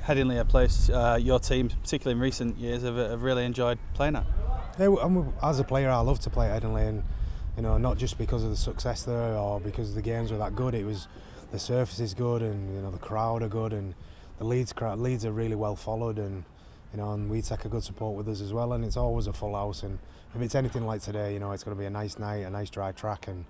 Headingley, a place your team, particularly in recent years, have really enjoyed playing at? Yeah, as a player, I love to play at Headingley, and not just because of the success there or because the games were that good. It was the surface is good, and the crowd are good, and the Leeds are really well followed, and and we take a good support with us as well. And it's always a full house, and if it's anything like today, it's going to be a nice night, a nice dry track, and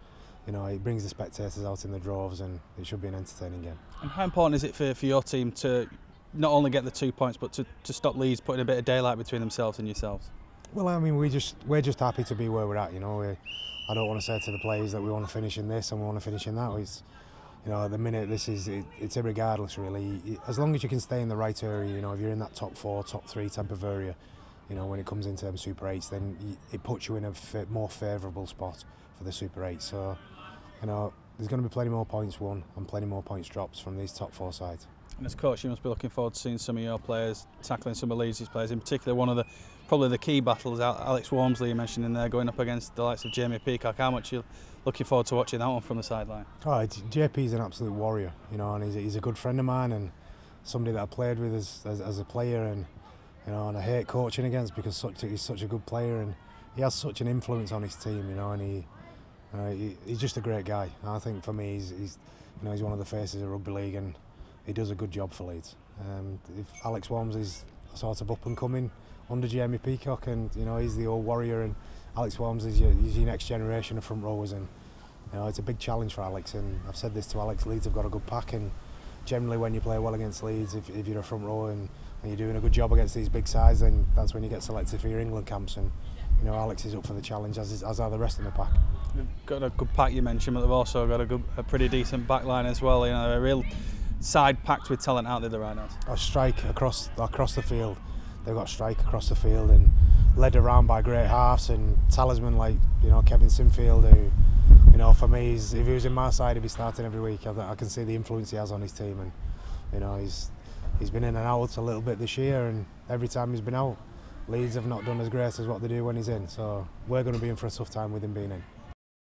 it brings the spectators out in the droves, and it should be an entertaining game. And how important is it for your team to not only get the 2 points, but to stop Leeds putting a bit of daylight between themselves and yourselves? Well, I mean, we're just happy to be where we're at. I don't want to say to the players that we want to finish in this and we want to finish in that. It's, at the minute, it's irregardless really. As long as you can stay in the right area, if you're in that top 4, top 3 type of area, when it comes into them Super 8s, then it puts you in a more favourable spot for the Super 8. So, there's going to be plenty more points won and plenty more points dropped from these top 4 sides. And as coach, you must be looking forward to seeing some of your players tackling some of Leeds' players, in particular one of probably the key battles, Alex Walmsley you mentioned in there, going up against the likes of Jamie Peacock. How much are you looking forward to watching that one from the sideline? Oh, JP's an absolute warrior, and he's a good friend of mine and somebody that I played with as a player, and and I hate coaching against because he's such a good player and he has such an influence on his team, and he's just a great guy. And I think for me, he's one of the faces of rugby league, and he does a good job for Leeds. If Alex Walmsley's sort of up and coming under Jamie Peacock, and he's the old warrior, and Alex Walmsley's your next generation of front rowers, and it's a big challenge for Alex. And I've said this to Alex: Leeds have got a good pack, and generally when you play well against Leeds, if you're a front rower and you're doing a good job against these big sides, then that's when you get selected for your England camps. And Alex is up for the challenge, as are the rest of the pack. They've got a good pack, you mentioned, but they've also got a pretty decent back line as well. A real side packed with talent out there, the Rhinos. A strike across the field. They've got a strike across the field and led around by great halves and talisman like Kevin Sinfield, who for me, if he was in my side, he'd be starting every week. I can see the influence he has on his team, and he's been in and out a little bit this year, and every time he's been out, Leeds have not done as great as what they do when he's in. So we're going to be in for a tough time with him being in.